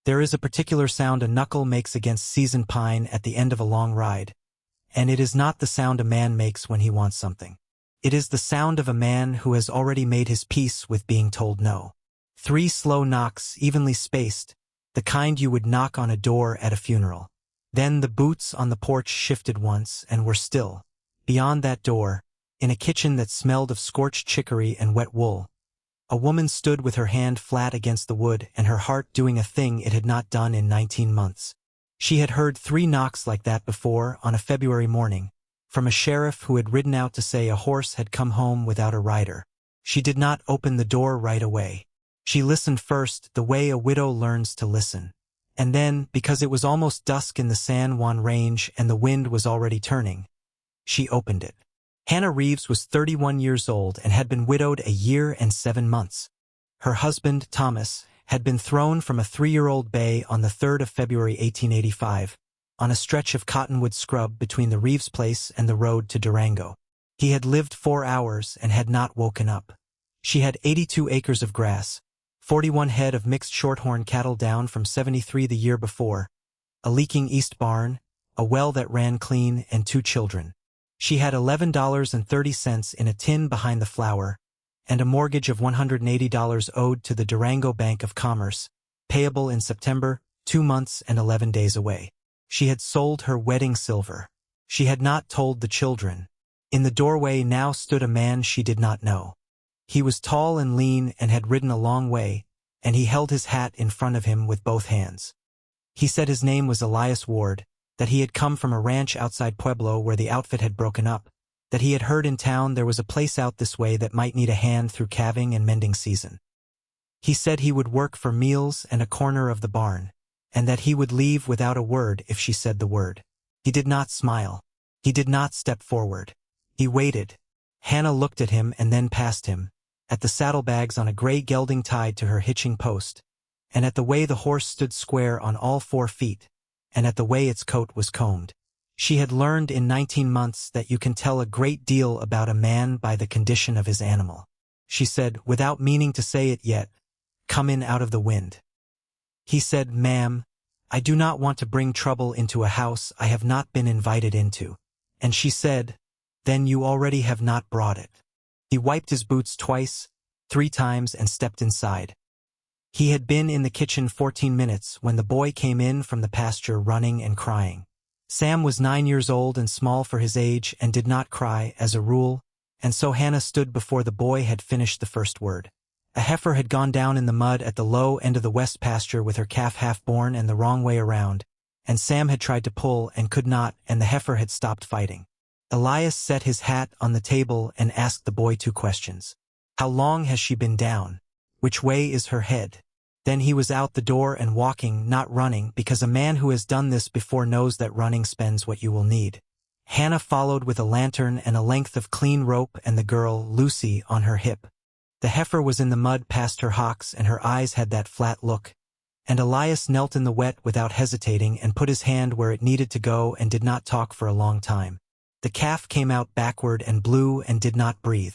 There is a particular sound a knuckle makes against seasoned pine at the end of a long ride, and it is not the sound a man makes when he wants something. It is the sound of a man who has already made his peace with being told no. 3 slow knocks, evenly spaced, the kind you would knock on a door at a funeral. Then the boots on the porch shifted once and were still. Beyond that door, in a kitchen that smelled of scorched chicory and wet wool, a woman stood with her hand flat against the wood and her heart doing a thing it had not done in 19 months. She had heard 3 knocks like that before on a February morning, from a sheriff who had ridden out to say a horse had come home without a rider. She did not open the door right away. She listened first, the way a widow learns to listen. And then, because it was almost dusk in the San Juan Range and the wind was already turning, she opened it. Hannah Reeves was 31 years old and had been widowed a year and 7 months. Her husband, Thomas, had been thrown from a 3-year-old bay on the 3rd of February 1885, on a stretch of cottonwood scrub between the Reeves place and the road to Durango. He had lived 4 hours and had not woken up. She had 82 acres of grass, 41 head of mixed shorthorn cattle down from 73 the year before, a leaking east barn, a well that ran clean, and 2 children. She had $11.30 in a tin behind the flour, and a mortgage of $180 owed to the Durango Bank of Commerce, payable in September, 2 months and 11 days away. She had sold her wedding silver. She had not told the children. In the doorway now stood a man she did not know. He was tall and lean and had ridden a long way, and he held his hat in front of him with both hands. He said his name was Elias Ward, that he had come from a ranch outside Pueblo where the outfit had broken up, that he had heard in town there was a place out this way that might need a hand through calving and mending season. He said he would work for meals and a corner of the barn, and that he would leave without a word if she said the word. He did not smile. He did not step forward. He waited. Hannah looked at him and then past him, at the saddlebags on a gray gelding tied to her hitching post, and at the way the horse stood square on all 4 feet, and at the way its coat was combed. She had learned in 19 months that you can tell a great deal about a man by the condition of his animal. She said, without meaning to say it yet, "Come in out of the wind." He said, "Ma'am, I do not want to bring trouble into a house I have not been invited into." And she said, "Then you already have not brought it." He wiped his boots twice, 3 times, and stepped inside. He had been in the kitchen 14 minutes when the boy came in from the pasture running and crying. Sam was 9 years old and small for his age and did not cry, as a rule, and so Hannah stood before the boy had finished the first word. A heifer had gone down in the mud at the low end of the west pasture with her calf half-born and the wrong way around, and Sam had tried to pull and could not, and the heifer had stopped fighting. Elias set his hat on the table and asked the boy 2 questions. How long has she been down? Which way is her head? Then he was out the door and walking, not running, because a man who has done this before knows that running spends what you will need. Hannah followed with a lantern and a length of clean rope and the girl, Lucy, on her hip. The heifer was in the mud past her hocks and her eyes had that flat look, and Elias knelt in the wet without hesitating and put his hand where it needed to go and did not talk for a long time. The calf came out backward and blew and did not breathe.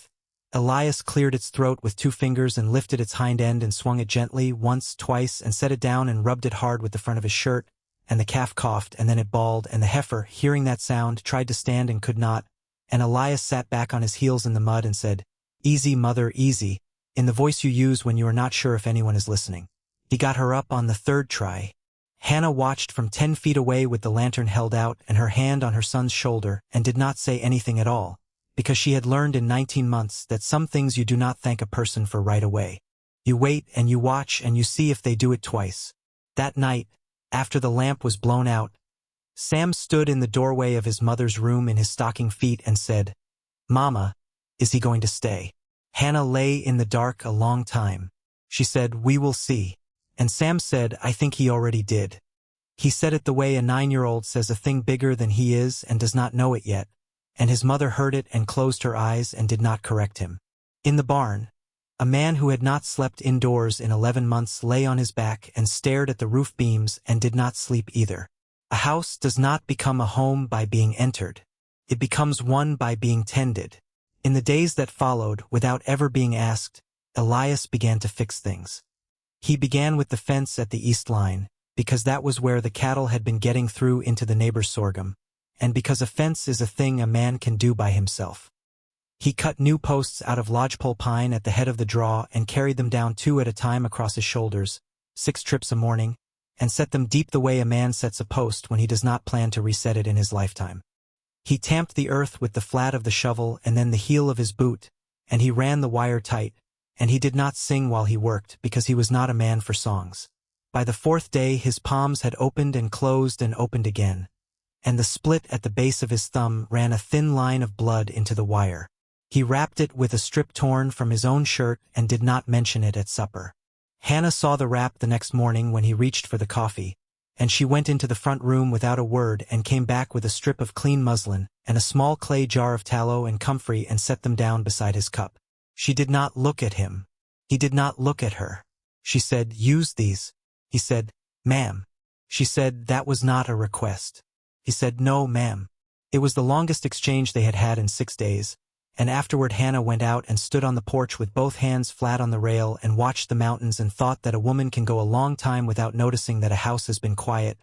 Elias cleared its throat with 2 fingers and lifted its hind end and swung it gently, once, twice, and set it down and rubbed it hard with the front of his shirt, and the calf coughed and then it bawled, and the heifer, hearing that sound, tried to stand and could not, and Elias sat back on his heels in the mud and said, "Easy, mother, easy," in the voice you use when you are not sure if anyone is listening. He got her up on the 3rd try. Hannah watched from 10 feet away with the lantern held out and her hand on her son's shoulder and did not say anything at all, because she had learned in 19 months that some things you do not thank a person for right away. You wait and you watch and you see if they do it twice. That night, after the lamp was blown out, Sam stood in the doorway of his mother's room in his stocking feet and said, "Mama, is he going to stay?" Hannah lay in the dark a long time. She said, "We will see." And Sam said, "I think he already did." He said it the way a 9-year-old says a thing bigger than he is and does not know it yet, and his mother heard it and closed her eyes and did not correct him. In the barn, a man who had not slept indoors in 11 months lay on his back and stared at the roof beams and did not sleep either. A house does not become a home by being entered. It becomes one by being tended. In the days that followed, without ever being asked, Elias began to fix things. He began with the fence at the east line, because that was where the cattle had been getting through into the neighbor's sorghum, and because a fence is a thing a man can do by himself. He cut new posts out of lodgepole pine at the head of the draw and carried them down 2 at a time across his shoulders, 6 trips a morning, and set them deep the way a man sets a post when he does not plan to reset it in his lifetime. He tamped the earth with the flat of the shovel and then the heel of his boot, and he ran the wire tight, and he did not sing while he worked because he was not a man for songs. By the 4th day his palms had opened and opened again, and the split at the base of his thumb ran a thin line of blood into the wire. He wrapped it with a strip torn from his own shirt and did not mention it at supper. Hannah saw the wrap the next morning when he reached for the coffee, and she went into the front room without a word and came back with a strip of clean muslin and a small clay jar of tallow and comfrey and set them down beside his cup. She did not look at him. He did not look at her. She said, "Use these." He said, "Ma'am." She said, "That was not a request." He said, "No, ma'am." It was the longest exchange they had had in 6 days, and afterward Hannah went out and stood on the porch with both hands flat on the rail and watched the mountains and thought that a woman can go a long time without noticing that a house has been quiet,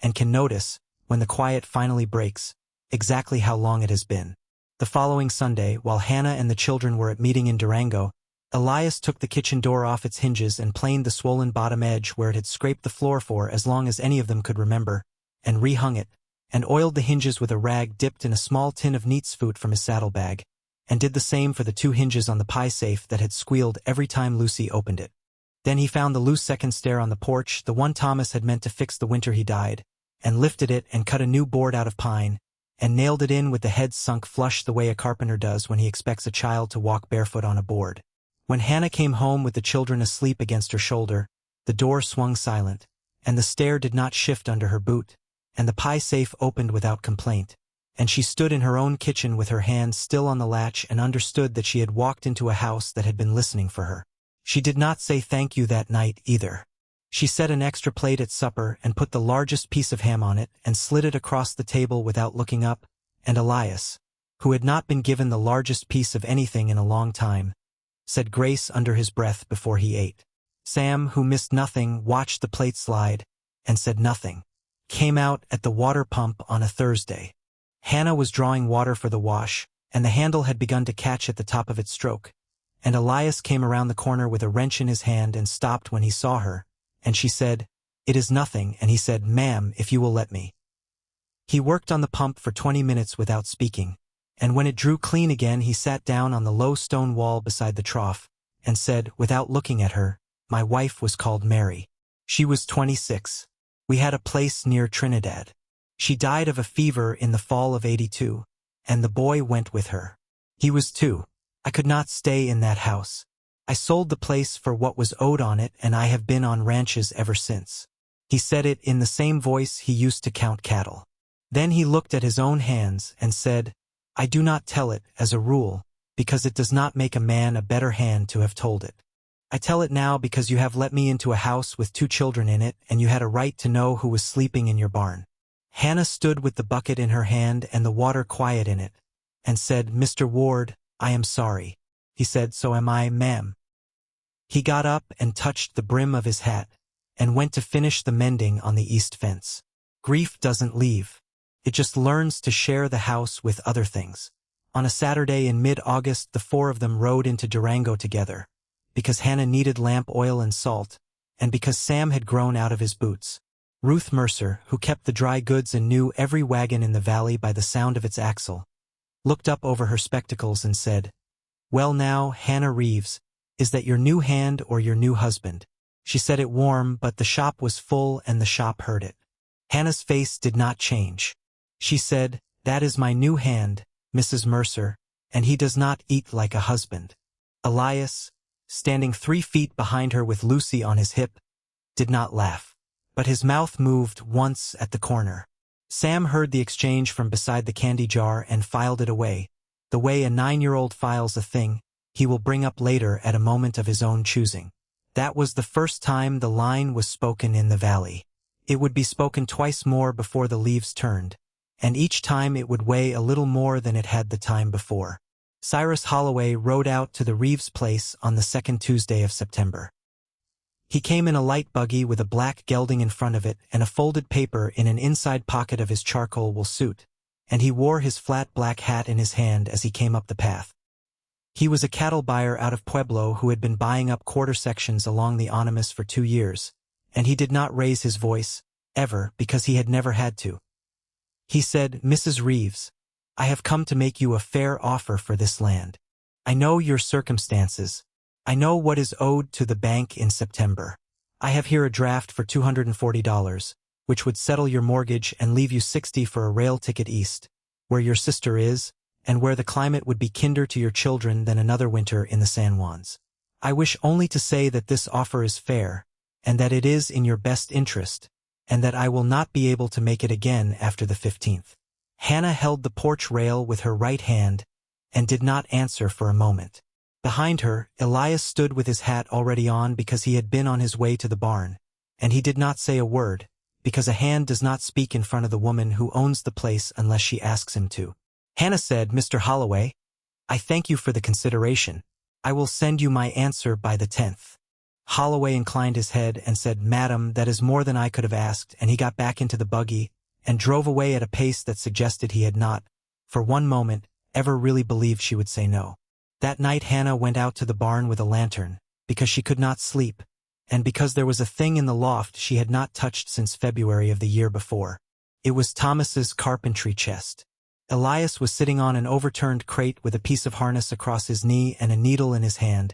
and can notice, when the quiet finally breaks, exactly how long it has been. The following Sunday, while Hannah and the children were at meeting in Durango, Elias took the kitchen door off its hinges and planed the swollen bottom edge where it had scraped the floor for as long as any of them could remember, and rehung it, and oiled the hinges with a rag dipped in a small tin of neat's food from his saddlebag, and did the same for the 2 hinges on the pie safe that had squealed every time Lucy opened it. Then he found the loose second stair on the porch, the one Thomas had meant to fix the winter he died, and lifted it and cut a new board out of pine, and nailed it in with the head sunk flush the way a carpenter does when he expects a child to walk barefoot on a board. When Hannah came home with the children asleep against her shoulder, the door swung silent, and the stair did not shift under her boot, and the pie safe opened without complaint, and she stood in her own kitchen with her hands still on the latch and understood that she had walked into a house that had been listening for her. She did not say thank you that night either. She set an extra plate at supper and put the largest piece of ham on it and slid it across the table without looking up, and Elias, who had not been given the largest piece of anything in a long time, said grace under his breath before he ate. Sam, who missed nothing, watched the plate slide, and said nothing. Came out at the water pump on a Thursday. Hannah was drawing water for the wash, and the handle had begun to catch at the top of its stroke, and Elias came around the corner with a wrench in his hand and stopped when he saw her, and she said, "It is nothing," and he said, "Ma'am, if you will let me." He worked on the pump for 20 minutes without speaking, and when it drew clean again he sat down on the low stone wall beside the trough, and said, without looking at her, "My wife was called Mary. She was 26. We had a place near Trinidad. She died of a fever in the fall of '82, and the boy went with her. He was 2. I could not stay in that house. I sold the place for what was owed on it, and I have been on ranches ever since." He said it in the same voice he used to count cattle. Then he looked at his own hands and said, "I do not tell it, as a rule, because it does not make a man a better hand to have told it. I tell it now because you have let me into a house with 2 children in it, and you had a right to know who was sleeping in your barn." Hannah stood with the bucket in her hand and the water quiet in it, and said, "Mr. Ward, I am sorry." He said, "So am I, ma'am." He got up and touched the brim of his hat, and went to finish the mending on the east fence. Grief doesn't leave. It just learns to share the house with other things. On a Saturday in mid-August the 4 of them rode into Durango together, because Hannah needed lamp oil and salt, and because Sam had grown out of his boots. Ruth Mercer, who kept the dry goods and knew every wagon in the valley by the sound of its axle, looked up over her spectacles and said, "Well now, Hannah Reeves, is that your new hand or your new husband?" She said it warm, but the shop was full and the shop heard it. Hannah's face did not change. She said, "That is my new hand, Mrs. Mercer, and he does not eat like a husband." Elias, standing 3 feet behind her with Lucy on his hip, did not laugh, but his mouth moved once at the corner. Sam heard the exchange from beside the candy jar and filed it away, the way a 9-year-old files a thing he will bring up later at a moment of his own choosing. That was the first time the line was spoken in the valley. It would be spoken twice more before the leaves turned, and each time it would weigh a little more than it had the time before. Cyrus Holloway rode out to the Reeves place on the 2nd Tuesday of September. He came in a light buggy with a black gelding in front of it and a folded paper in an inside pocket of his charcoal wool suit, and he wore his flat black hat in his hand as he came up the path. He was a cattle buyer out of Pueblo who had been buying up quarter sections along the Animas for 2 years, and he did not raise his voice, ever, because he had never had to. He said, "Mrs. Reeves, I have come to make you a fair offer for this land. I know your circumstances. I know what is owed to the bank in September. I have here a draft for $240, which would settle your mortgage and leave you $60 for a rail ticket east, where your sister is, and where the climate would be kinder to your children than another winter in the San Juans. I wish only to say that this offer is fair, and that it is in your best interest, and that I will not be able to make it again after the 15th. Hannah held the porch rail with her right hand and did not answer for a moment. Behind her, Elias stood with his hat already on because he had been on his way to the barn, and he did not say a word, because a hand does not speak in front of the woman who owns the place unless she asks him to. Hannah said, "Mr. Holloway, I thank you for the consideration. I will send you my answer by the 10th. Holloway inclined his head and said, "Madam, that is more than I could have asked," and he got back into the buggy and drove away at a pace that suggested he had not, for one moment, ever really believed she would say no. That night Hannah went out to the barn with a lantern, because she could not sleep, and because there was a thing in the loft she had not touched since February of the year before. It was Thomas's carpentry chest. Elias was sitting on an overturned crate with a piece of harness across his knee and a needle in his hand,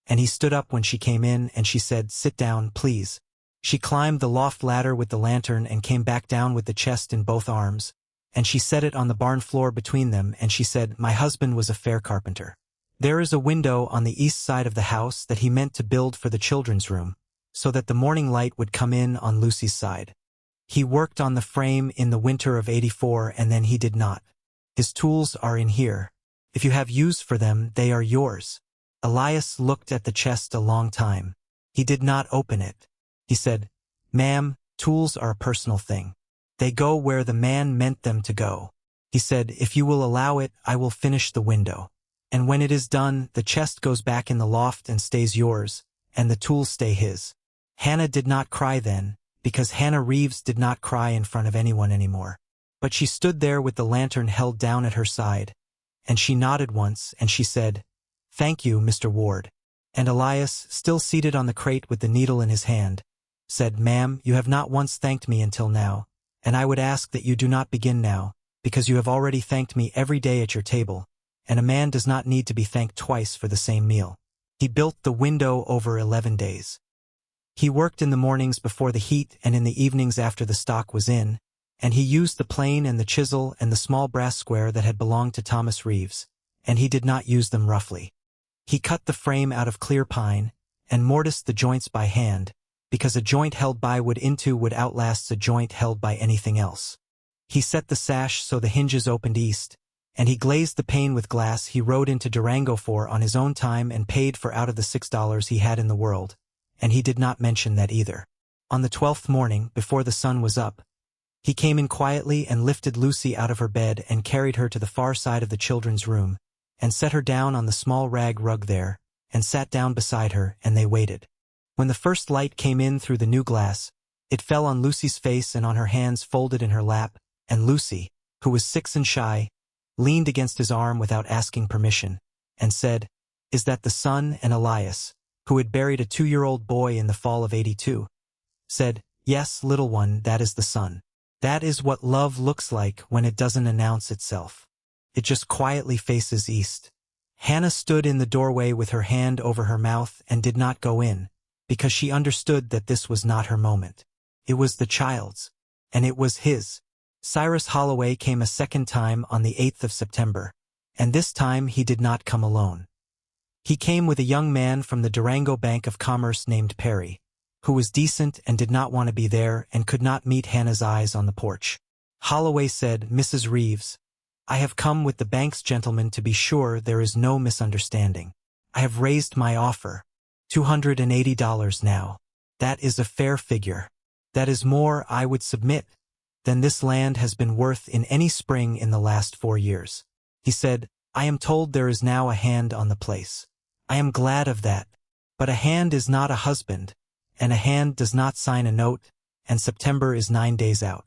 and he stood up when she came in and she said, "Sit down, please." She climbed the loft ladder with the lantern and came back down with the chest in both arms, and she set it on the barn floor between them, and she said, "My husband was a fair carpenter. There is a window on the east side of the house that he meant to build for the children's room, so that the morning light would come in on Lucy's side. He worked on the frame in the winter of '84 and then he did not. His tools are in here. If you have use for them, they are yours." Elias looked at the chest a long time. He did not open it. He said, "Ma'am, tools are a personal thing. They go where the man meant them to go." He said, "If you will allow it, I will finish the window. And when it is done, the chest goes back in the loft and stays yours, and the tools stay his." Hannah did not cry then, because Hannah Reeves did not cry in front of anyone anymore. But she stood there with the lantern held down at her side, and she nodded once, and she said, "Thank you, Mr. Ward." And Elias, still seated on the crate with the needle in his hand, said, "Ma'am, you have not once thanked me until now, and I would ask that you do not begin now, because you have already thanked me every day at your table, and a man does not need to be thanked twice for the same meal." He built the window over 11 days. He worked in the mornings before the heat and in the evenings after the stock was in, and he used the plane and the chisel and the small brass square that had belonged to Thomas Reeves, and he did not use them roughly. He cut the frame out of clear pine and mortised the joints by hand, because a joint held by wood into would outlast a joint held by anything else. He set the sash so the hinges opened east, and he glazed the pane with glass he rode into Durango for on his own time and paid for out of the $6 he had in the world, and he did not mention that either. On the 12th morning, before the sun was up, he came in quietly and lifted Lucy out of her bed and carried her to the far side of the children's room, and set her down on the small rag rug there, and sat down beside her, and they waited. When the first light came in through the new glass, it fell on Lucy's face and on her hands folded in her lap, and Lucy, who was 6 and shy, leaned against his arm without asking permission, and said, "Is that the son?" And Elias, who had buried a 2-year-old boy in the fall of '82, said, "Yes, little one, that is the son. That is what love looks like when it doesn't announce itself. It just quietly faces east." Hannah stood in the doorway with her hand over her mouth and did not go in, because she understood that this was not her moment. It was the child's, and it was his. Cyrus Holloway came a second time on the 8th of September, and this time he did not come alone. He came with a young man from the Durango Bank of Commerce named Perry, who was decent and did not want to be there and could not meet Hannah's eyes on the porch. Holloway said, "Mrs. Reeves, I have come with the bank's gentleman to be sure there is no misunderstanding. I have raised my offer. $280 now. That is a fair figure. That is more, I would submit, than this land has been worth in any spring in the last 4 years." He said, "I am told there is now a hand on the place. I am glad of that, but a hand is not a husband, and a hand does not sign a note, and September is 9 days out.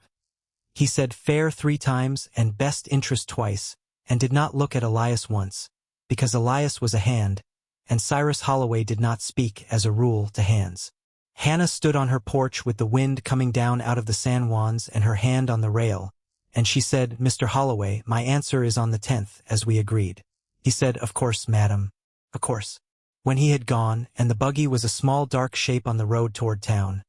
He said fair 3 times and best interest twice, and did not look at Elias once, because Elias was a hand, and Cyrus Holloway did not speak, as a rule, to hands. Hannah stood on her porch with the wind coming down out of the San Juans and her hand on the rail, and she said, "Mr. Holloway, my answer is on the 10th, as we agreed." He said, "Of course, madam. Of course." When he had gone, and the buggy was a small dark shape on the road toward town,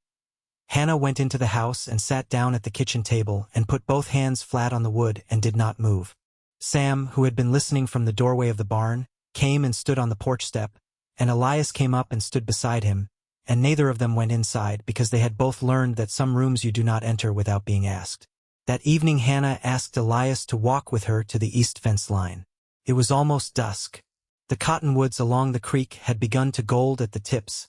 Hannah went into the house and sat down at the kitchen table and put both hands flat on the wood and did not move. Sam, who had been listening from the doorway of the barn, came and stood on the porch step, and Elias came up and stood beside him, and neither of them went inside because they had both learned that some rooms you do not enter without being asked. That evening Hannah asked Elias to walk with her to the east fence line. It was almost dusk. The cottonwoods along the creek had begun to gold at the tips,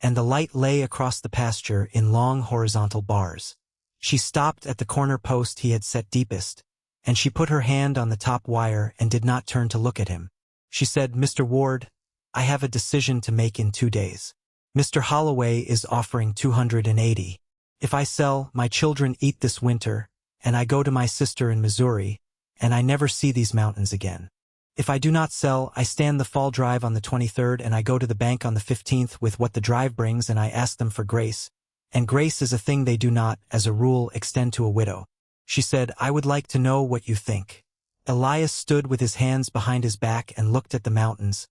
and the light lay across the pasture in long horizontal bars. She stopped at the corner post he had set deepest, and she put her hand on the top wire and did not turn to look at him. She said, "Mr. Ward, I have a decision to make in 2 days. Mr. Holloway is offering 280. If I sell, my children eat this winter, and I go to my sister in Missouri, and I never see these mountains again. If I do not sell, I stand the fall drive on the 23rd and I go to the bank on the 15th with what the drive brings and I ask them for grace, and grace is a thing they do not, as a rule, extend to a widow." She said, "I would like to know what you think." Elias stood with his hands behind his back and looked at the mountains,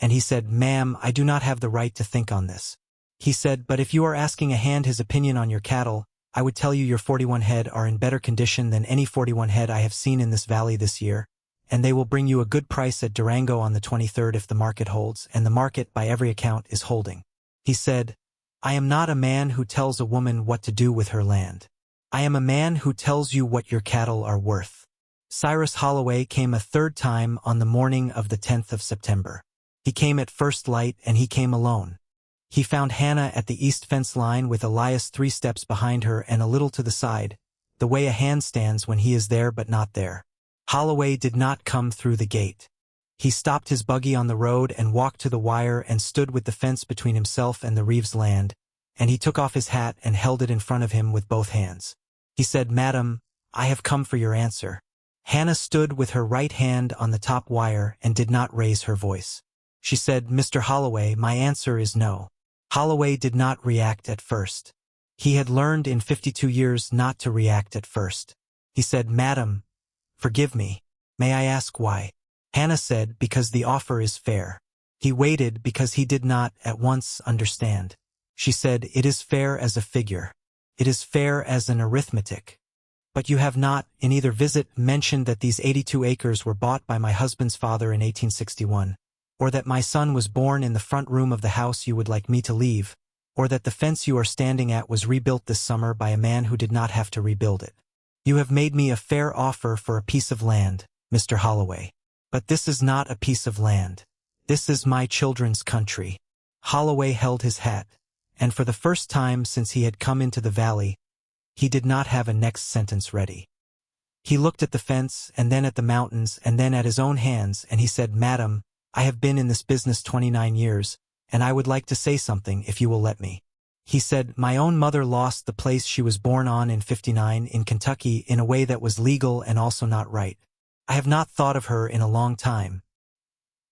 and he said, "Ma'am, I do not have the right to think on this." He said, "But if you are asking a hand his opinion on your cattle, I would tell you your 41 head are in better condition than any 41 head I have seen in this valley this year, and they will bring you a good price at Durango on the 23rd if the market holds, and the market, by every account, is holding." He said, "I am not a man who tells a woman what to do with her land. I am a man who tells you what your cattle are worth." Cyrus Holloway came a 3rd time on the morning of the 10th of September. He came at first light, and he came alone. He found Hannah at the east fence line with Elias 3 steps behind her and a little to the side, the way a hand stands when he is there but not there. Holloway did not come through the gate. He stopped his buggy on the road and walked to the wire and stood with the fence between himself and the Reeves land, and he took off his hat and held it in front of him with both hands. He said, "Madam, I have come for your answer." Hannah stood with her right hand on the top wire and did not raise her voice. She said, "Mr. Holloway, my answer is no." Holloway did not react at first. He had learned in 52 years not to react at first. He said, "Madam, forgive me. May I ask why?" Hannah said, "Because the offer is fair." He waited because he did not at once understand. She said, "It is fair as a figure. It is fair as an arithmetic. But you have not, in either visit, mentioned that these 82 acres were bought by my husband's father in 1861, or that my son was born in the front room of the house you would like me to leave, or that the fence you are standing at was rebuilt this summer by a man who did not have to rebuild it. You have made me a fair offer for a piece of land, Mr. Holloway. But this is not a piece of land. This is my children's country." Holloway held his hat, and for the first time since he had come into the valley, he did not have a next sentence ready. He looked at the fence, and then at the mountains, and then at his own hands, and he said, "Madam, I have been in this business 29 years, and I would like to say something if you will let me." He said, "My own mother lost the place she was born on in 59 in Kentucky in a way that was legal and also not right. I have not thought of her in a long time."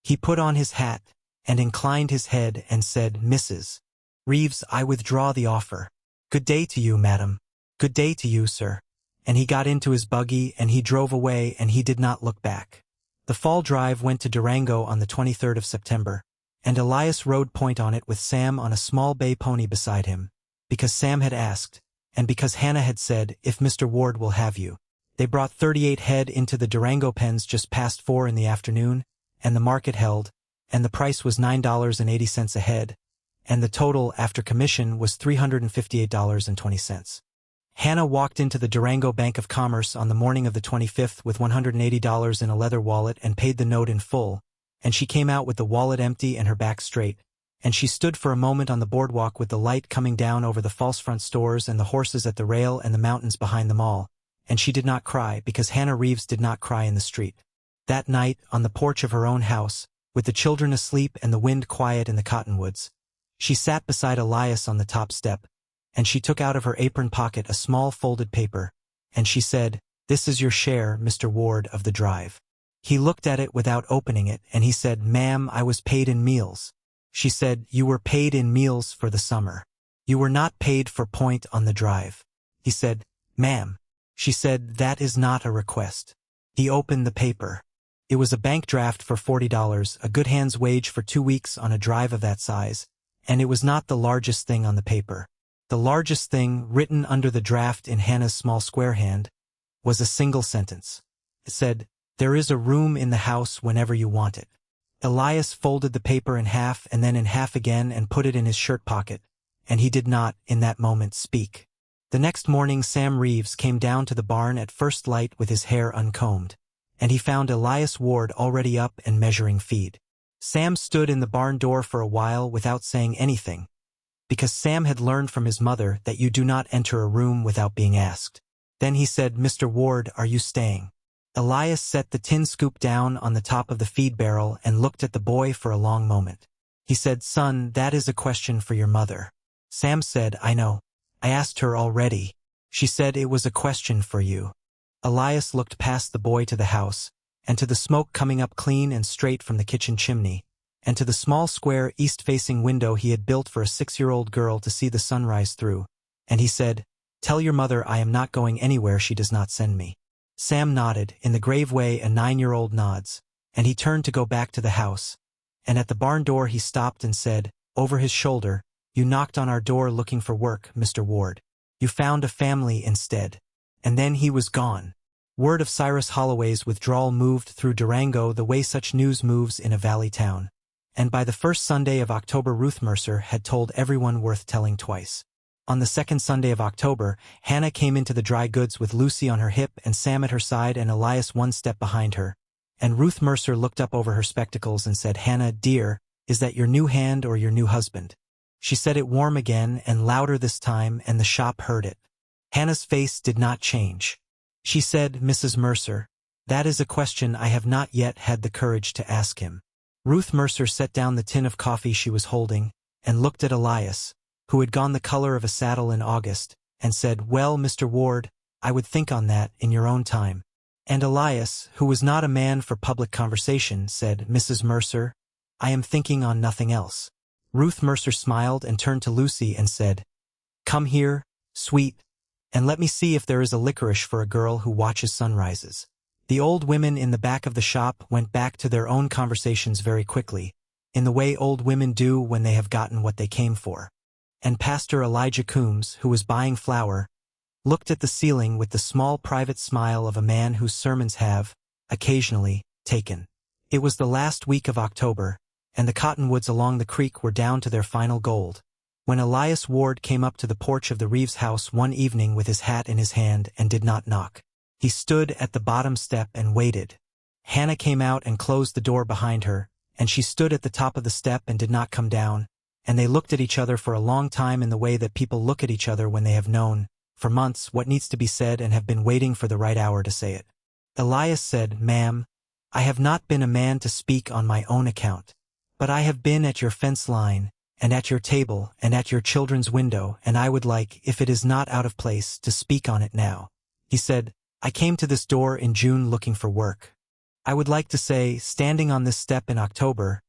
He put on his hat and inclined his head and said, "Mrs. Reeves, I withdraw the offer. Good day to you, madam. Good day to you, sir." And he got into his buggy and he drove away and he did not look back. The fall drive went to Durango on the 23rd of September, and Elias rode point on it with Sam on a small bay pony beside him, because Sam had asked, and because Hannah had said, "If Mr. Ward will have you." They brought 38 head into the Durango pens just past 4 in the afternoon, and the market held, and the price was $9.80 a head, and the total after commission was $358.20. Hannah walked into the Durango Bank of Commerce on the morning of the 25th with $180 in a leather wallet and paid the note in full, and she came out with the wallet empty and her back straight, and she stood for a moment on the boardwalk with the light coming down over the false front stores and the horses at the rail and the mountains behind them all, and she did not cry because Hannah Reeves did not cry in the street. That night, on the porch of her own house, with the children asleep and the wind quiet in the cottonwoods, She sat beside Elias on the top step, and she took out of her apron pocket a small folded paper, and she said, "This is your share, Mr. Ward, of the drive." He looked at it without opening it, and he said, "Ma'am, I was paid in meals." She said, "You were paid in meals for the summer. You were not paid for point on the drive." He said, "Ma'am." She said, "That is not a request." He opened the paper. It was a bank draft for $40, a good hand's wage for 2 weeks on a drive of that size, and it was not the largest thing on the paper. The largest thing, written under the draft in Hannah's small square hand, was a single sentence. It said, "There is a room in the house whenever you want it." Elias folded the paper in half and then in half again and put it in his shirt pocket, and he did not, in that moment, speak. The next morning Sam Reeves came down to the barn at first light with his hair uncombed, and he found Elias Ward already up and measuring feed. Sam stood in the barn door for a while without saying anything, because Sam had learned from his mother that you do not enter a room without being asked. Then he said, "Mr. Ward, are you staying?" Elias set the tin scoop down on the top of the feed barrel and looked at the boy for a long moment. He said, "Son, that is a question for your mother." Sam said, "I know. I asked her already. She said it was a question for you." Elias looked past the boy to the house, and to the smoke coming up clean and straight from the kitchen chimney, and to the small square east-facing window he had built for a 6-year-old girl to see the sunrise through, and he said, "Tell your mother I am not going anywhere she does not send me." Sam nodded, in the grave way a 9-year-old nods, and he turned to go back to the house, and at the barn door he stopped and said, over his shoulder, "You knocked on our door looking for work, Mr. Ward. You found a family instead." And then he was gone. Word of Cyrus Holloway's withdrawal moved through Durango the way such news moves in a valley town, and by the first Sunday of October Ruth Mercer had told everyone worth telling twice. On the second Sunday of October, Hannah came into the dry goods with Lucy on her hip and Sam at her side and Elias one step behind her, and Ruth Mercer looked up over her spectacles and said, "Hannah, dear, is that your new hand or your new husband?" She said it warm again and louder this time, and the shop heard it. Hannah's face did not change. She said, "Mrs. Mercer, that is a question I have not yet had the courage to ask him." Ruth Mercer set down the tin of coffee she was holding and looked at Elias, who had gone the color of a saddle in August, and said, "Well, Mr. Ward, I would think on that in your own time." And Elias, who was not a man for public conversation, said, "Mrs. Mercer, I am thinking on nothing else." Ruth Mercer smiled and turned to Lucy and said, "Come here, sweet, and let me see if there is a licorice for a girl who watches sunrises." The old women in the back of the shop went back to their own conversations very quickly, in the way old women do when they have gotten what they came for. And Pastor Elijah Coombs, who was buying flour, looked at the ceiling with the small private smile of a man whose sermons have, occasionally, taken. It was the last week of October, and the cottonwoods along the creek were down to their final gold, when Elias Ward came up to the porch of the Reeves house one evening with his hat in his hand and did not knock. He stood at the bottom step and waited. Hannah came out and closed the door behind her, and she stood at the top of the step and did not come down, and they looked at each other for a long time in the way that people look at each other when they have known, for months, what needs to be said and have been waiting for the right hour to say it. Elias said, "Ma'am, I have not been a man to speak on my own account, but I have been at your fence line, and at your table, and at your children's window, and I would like, if it is not out of place, to speak on it now." He said, "I came to this door in June looking for work. I would like to say, standing on this step in October,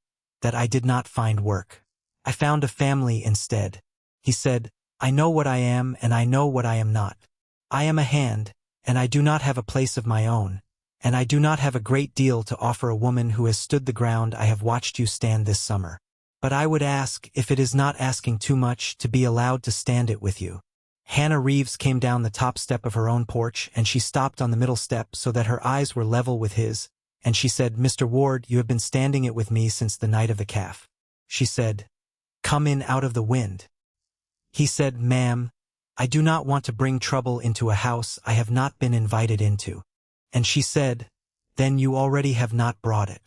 that I did not find work. I found a family instead." He said, "I know what I am and I know what I am not. I am a hand, and I do not have a place of my own, and I do not have a great deal to offer a woman who has stood the ground I have watched you stand this summer. But I would ask, if it is not asking too much, to be allowed to stand it with you." Hannah Reeves came down the top step of her own porch, and she stopped on the middle step so that her eyes were level with his, and she said, "Mr. Ward, you have been standing it with me since the night of the calf." She said, "Come in out of the wind." He said, "Ma'am, I do not want to bring trouble into a house I have not been invited into." And she said, "Then you already have not brought it."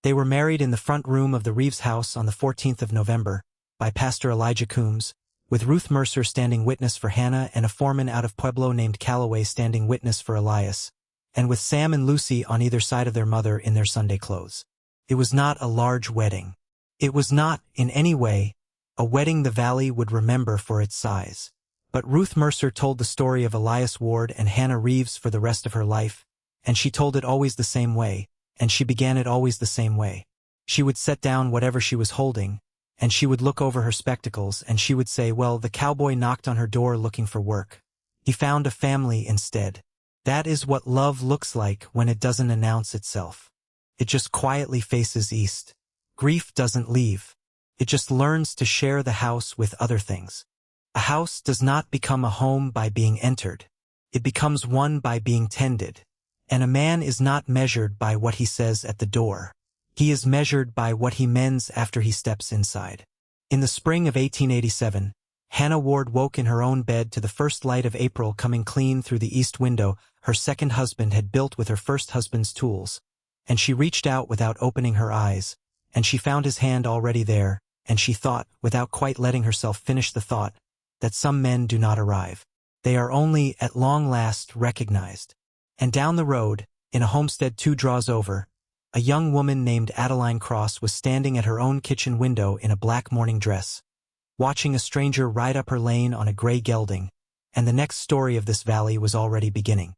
They were married in the front room of the Reeves house on the 14th of November, by Pastor Elijah Coombs, with Ruth Mercer standing witness for Hannah and a foreman out of Pueblo named Cowboy standing witness for Elias, and with Sam and Lucy on either side of their mother in their Sunday clothes. It was not a large wedding. It was not, in any way, a wedding the valley would remember for its size. But Ruth Mercer told the story of Elias Ward and Hannah Reeves for the rest of her life, and she told it always the same way, and she began it always the same way. She would set down whatever she was holding, and she would look over her spectacles, and she would say, well, the cowboy knocked on her door looking for work. He found a family instead. That is what love looks like when it doesn't announce itself. It just quietly faces east. Grief doesn't leave. It just learns to share the house with other things. A house does not become a home by being entered. It becomes one by being tended. And a man is not measured by what he says at the door. He is measured by what he mends after he steps inside. In the spring of 1887, Hannah Ward woke in her own bed to the first light of April coming clean through the east window her second husband had built with her first husband's tools, and she reached out without opening her eyes, and she found his hand already there, and she thought, without quite letting herself finish the thought, that some men do not arrive. They are only, at long last, recognized. And down the road, in a homestead 2 draws over, a young woman named Adeline Cross was standing at her own kitchen window in a black morning dress, watching a stranger ride up her lane on a gray gelding, and the next story of this valley was already beginning.